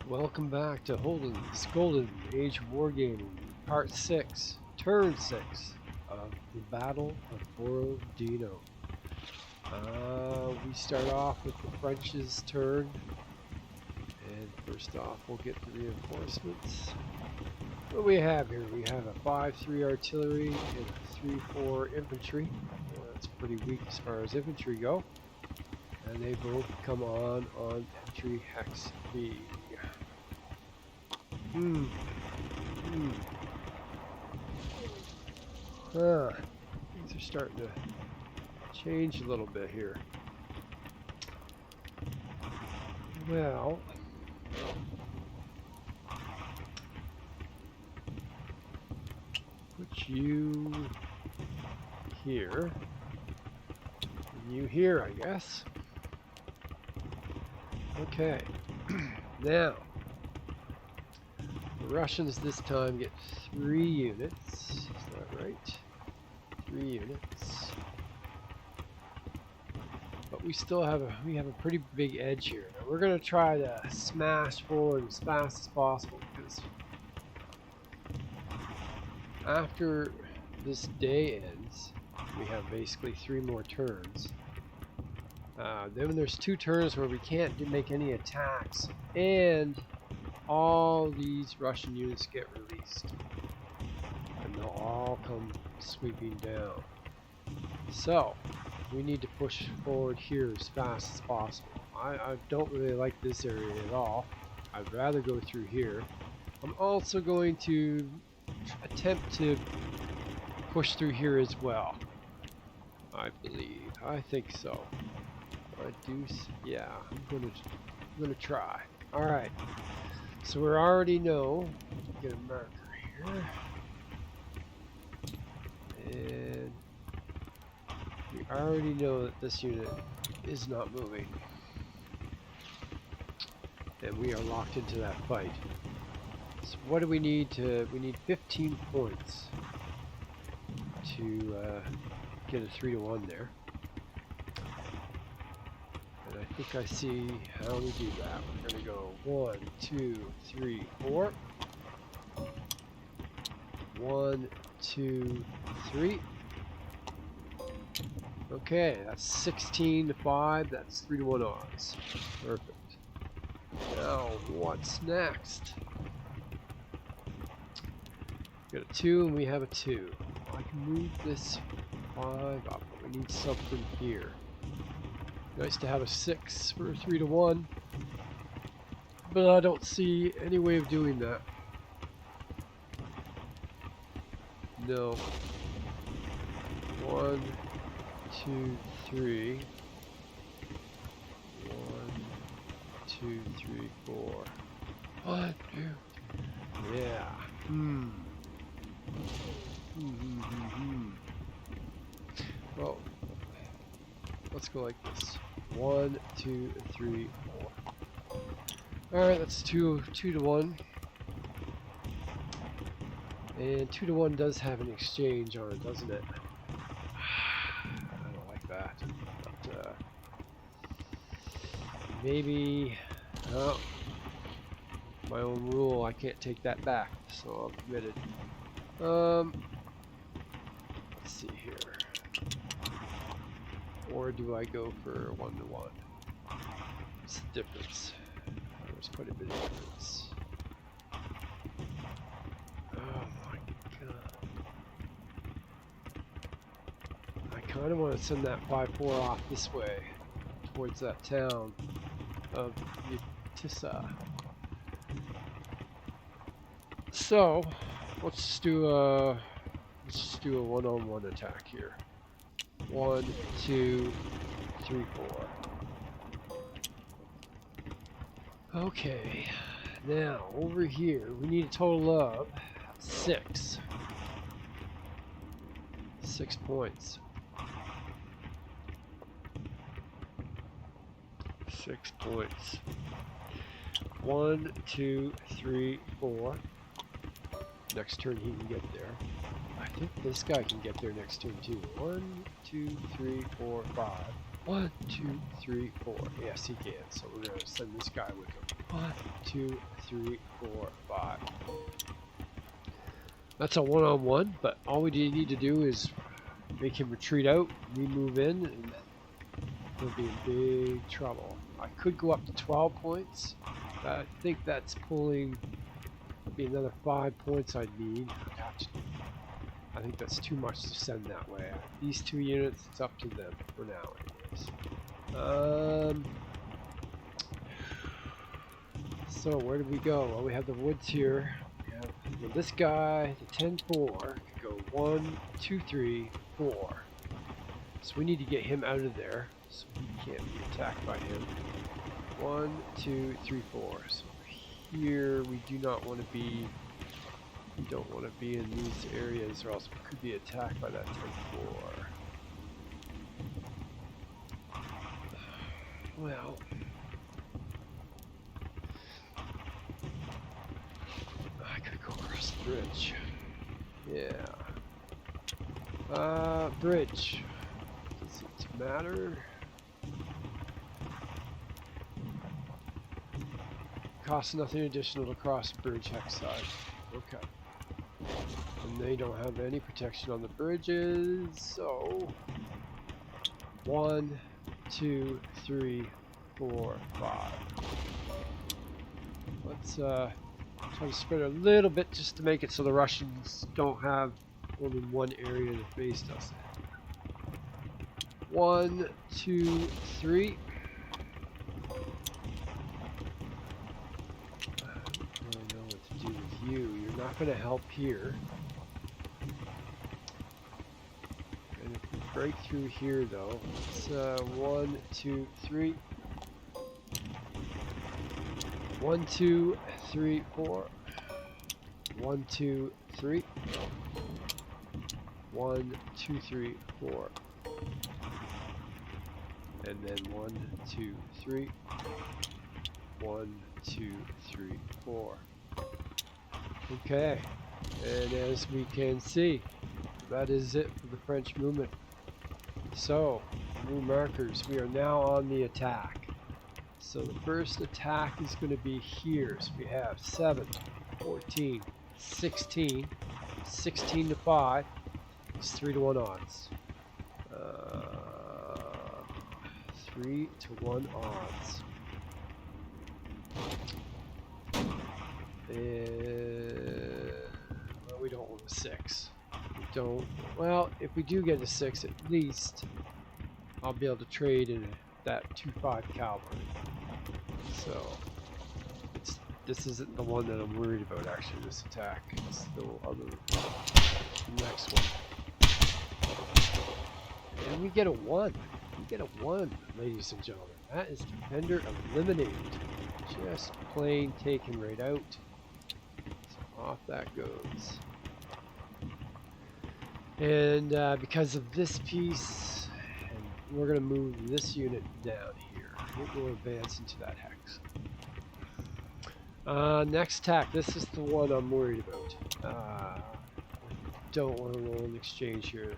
Welcome back to Holden's Golden Age Wargaming, Part 6, Turn 6 of the Battle of Borodino. We start off with the French's turn, and first off we'll get the reinforcements. What do we have here? We have a 5-3 artillery and a 3-4 infantry. That's pretty weak as far as infantry go. And they both come on entry hex B. Things are starting to change a little bit here. Well, put you here, and you here, I guess. Okay, now. The Russians this time get 3 units. Is that right? 3 units. But we still have a pretty big edge here. Now we're gonna try to smash forward as fast as possible because after this day ends, we have basically 3 more turns. Then there's 2 turns where we can't make any attacks, and all these Russian units get released, and they'll all come sweeping down. So we need to push forward here as fast as possible. I don't really like this area at all. I'd rather go through here. I'm also going to attempt to push through here as well. I believe. I think so. I do. Yeah, I'm gonna try. All right. So we already know, get a marker here, and we already know that this unit is not moving, and we are locked into that fight. So what do we need to, we need 15 points to get a 3-to-1 there. I think I see how we do that. We're going to go 1, 2, 3, 4. 1, 2, 3. Okay, that's 16 to 5. That's 3-to-1 odds. Perfect. Now, what's next? We got a 2 and we have a 2. I can move this 5 up, but we need something here. Nice to have a 6 for a 3-to-1, but I don't see any way of doing that. No. 1, 2, 3. 1, 2, 3, 4. 1, 2, 3. Yeah. Well, let's go like this. 1, 2, 3, 4. Alright, that's 2-to-1. And 2-to-1 does have an exchange on it, doesn't it? I don't like that. But, maybe... Oh, my own rule, I can't take that back, so I'm committed. Let's see here. Or do I go for 1-to-1? What's the difference? There's quite a bit of difference. Oh my god. I kind of want to send that 5-4 off this way, towards that town of Yatissa. So, let's just do a 1-on-1 attack here. 1, 2, 3, 4. Okay, now over here we need a total of 6. 6 points. 6 points. 1, 2, 3, 4. Next turn he can get there. I think this guy can get there next turn too. 1, 2, 3, 4, 5. 1, 2, 3, 4. Yes, he can. So we're going to send this guy with him. 1, 2, 3, 4, 5. That's a one-on-one, but all we need to do is make him retreat out, we move in, and he'll be in big trouble. I could go up to 12 points. I think that's pulling, be another 5 points I'd need. I think that's too much to send that way. These 2 units, it's up to them for now anyways. So where do we go? Well, we have the woods here. We have this guy, the 10-4, could go 1, 2, 3, 4. So we need to get him out of there so he can't be attacked by him. 1, 2, 3, 4. So here we do not want to be. We don't want to be in these areas, or else we could be attacked by that 10-4. Well, I could go across the bridge. Yeah. Bridge. Does it matter? Costs nothing additional to cross the bridge hex side. Okay. And they don't have any protection on the bridges, so 1, 2, 3, 4, 5. Let's try to spread a little bit just to make it so the Russians don't have only one area to face us. 1, 2, 3. I don't really know what to do with you. You're not going to help here. And if we break through here, though, it's 1, 2, 3. 1, 2, 3, 4. 1, 2, 3. 1, 2, 3, 4. And then 1, 2, 3. 1, 2, 3, 4. Okay, and as we can see, that is it for the French movement. So, new markers, we are now on the attack. So the first attack is going to be here. So we have 7, 14, 16, 16 to 5. It's 3 to 1 odds. 3 to 1 odds. And well, we don't want a 6. We don't. Well, if we do get a 6, at least I'll be able to trade in that 2-5 cavalry. So this isn't the one that I'm worried about. Actually, this attack. It's the next one. And we get a 1. We get a 1, ladies and gentlemen. That is Defender eliminated. Just plain taken right out. So off that goes. And because of this piece, and we're going to move this unit down here. It will advance into that hex. Next attack. This is the one I'm worried about. Don't want to roll an exchange here.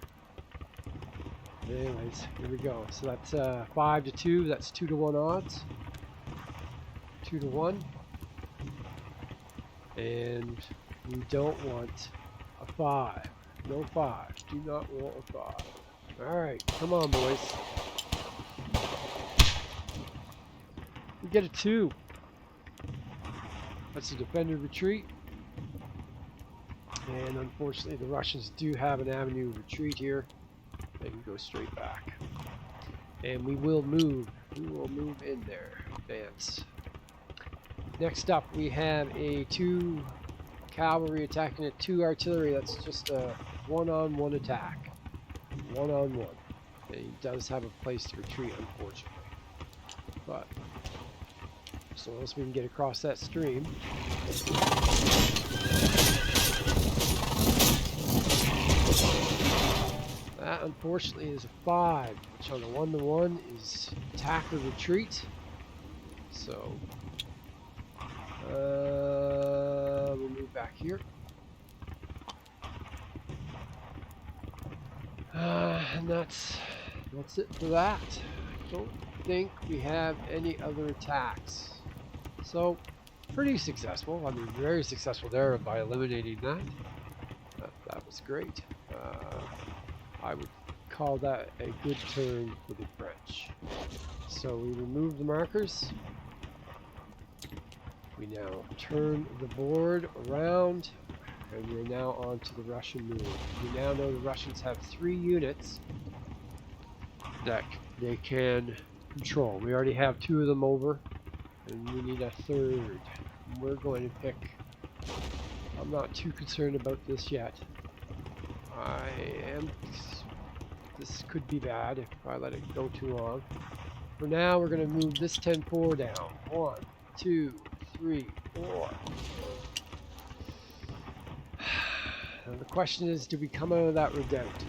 Anyways, here we go. So that's 5 to 2. That's 2 to 1 odds. 2 to 1. And we don't want a 5. No 5. Do not want a 5. Alright, come on, boys. We get a 2. That's a defender retreat. And unfortunately, the Russians do have an avenue of retreat here. They can go straight back. And we will move. We will move in there. Advance. Next up, we have a 2 cavalry attacking a 2 artillery. That's just a one-on-one attack. One-on-one. And he does have a place to retreat, unfortunately. But as long as we can get across that stream. That, unfortunately, is a 5, which on a 1-to-1 is attack or retreat. So, we'll move back here. And that's it for that. don't think we have any other attacks. So, pretty successful. I mean, very successful there by eliminating that. That was great. I would call that a good turn for the French. So we remove the markers. We now turn the board around, and we're now on to the Russian move. We now know the Russians have 3 units that they can control. We already have 2 of them over, and we need a 3rd. We're going to pick. I'm not too concerned about this yet. This could be bad if I let it go too long. For now, we're going to move this 10-4 down. 1, 2, 3, 4. Now the question is, do we come out of that redoubt?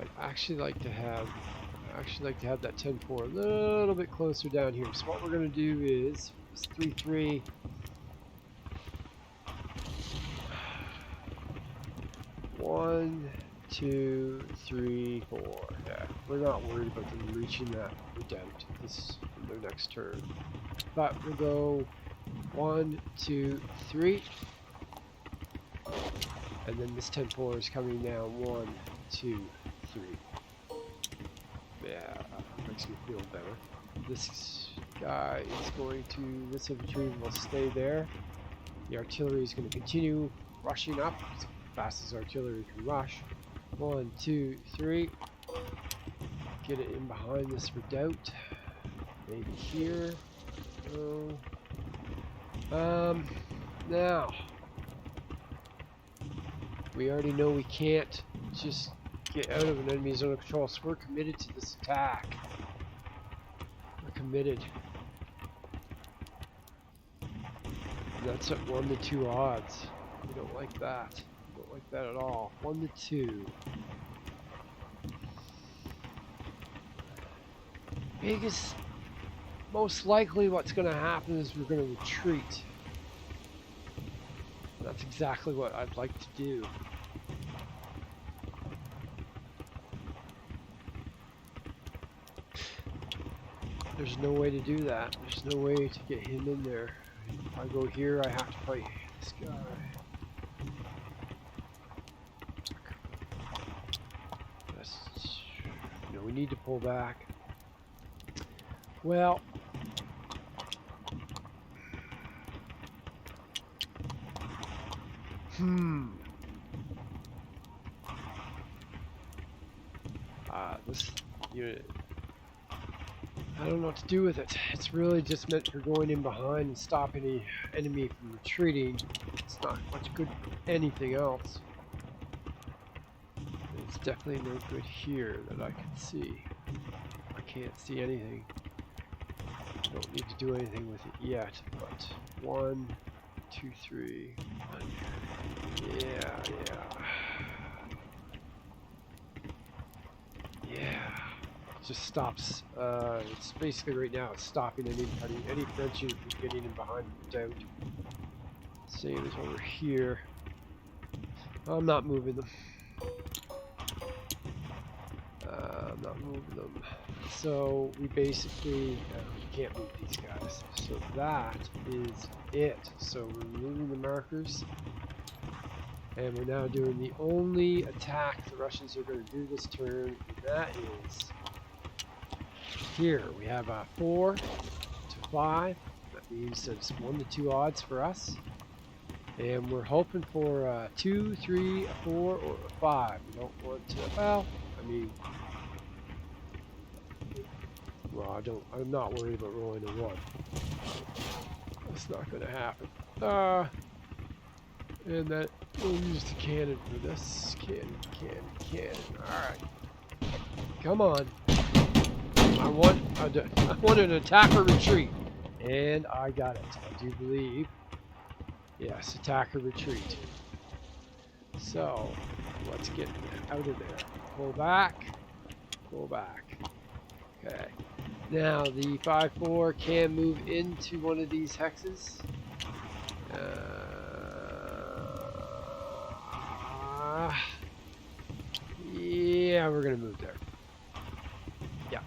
I'd actually like to have that 10-4 a little bit closer down here. So what we're going to do is 3-3. One, 2, 3, 4. Yeah, we're not worried about them reaching that redoubt this their next turn. But we'll go 1, 2, 3. And then this 10-4 is coming down 1, 2, 3. Yeah, makes me feel better. This guy is going to, this infantry will stay there. The artillery is going to continue rushing up as fast as artillery can rush. 1, 2, 3. Get it in behind this redoubt. Maybe here. Now we already know we can't just get out of an enemy zone of control, so we're committed to this attack. We're committed. And that's at 1 to 2 odds. We don't like that. We don't like that at all. 1 to 2. Biggest, most likely what's going to happen is we're going to retreat. That's exactly what I'd like to do. There's no way to do that. There's no way to get him in there. If I go here, I have to fight this guy. That's, you know, we need to pull back. Well, this unit, I don't know what to do with it. It's really just meant for going in behind and stopping the enemy from retreating. It's not much good for anything else. It's definitely no good here that I can see. I can't see anything. Don't need to do anything with it yet, but 1, 2, 3. Yeah. Just stops. It's basically right now it's stopping any French unit from getting in behind the redoubt. Same as over here. I'm not moving them. I'm not moving them. So we basically can't move these guys. So that is it. So we're removing the markers. And we're now doing the only attack the Russians are going to do this turn, and that is here. We have a 4 to 5. That means it's 1 to 2 odds for us. And we're hoping for a 2, 3, a 4, or a 5. We don't want to, well, I mean, well, I'm not worried about rolling a 1. That's not going to happen. And that we'll use the cannon for this. Cannon. Alright. Come on. I want an attack or retreat. And I got it. I do believe. Yes, attack or retreat. So, let's get out of there. Pull back. Okay. Now, the 5-4 can move into one of these hexes. Yeah, we're going to move there. Yeah.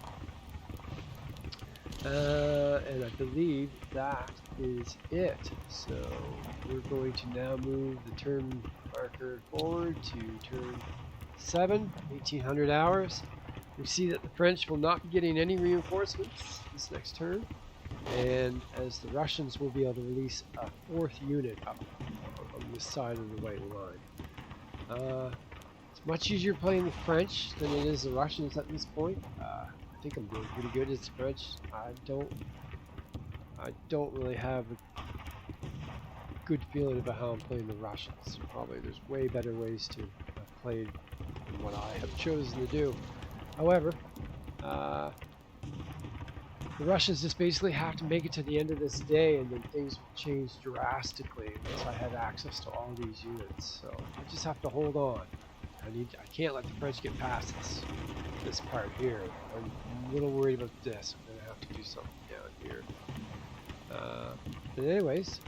And I believe that is it. So we're going to now move the turn marker forward to turn 7, 1800 hours. We see that the French will not be getting any reinforcements this next turn, and as the Russians will be able to release a 4th unit up on this side of the white line. It's much easier playing the French than it is the Russians at this point. I think I'm doing pretty good as the French. I don't really have a good feeling about how I'm playing the Russians. Probably there's way better ways to have played than what I have chosen to do. However, the Russians just basically have to make it to the end of this day, and then things will change drastically unless I have access to all these units. So I just have to hold on. I can't let the French get past this part here. I'm a little worried about this. I'm gonna have to do something down here. But anyways,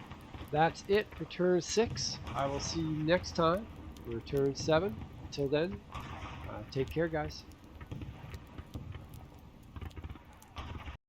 that's it for turn 6. I will see you next time for turn 7. Until then, take care, guys.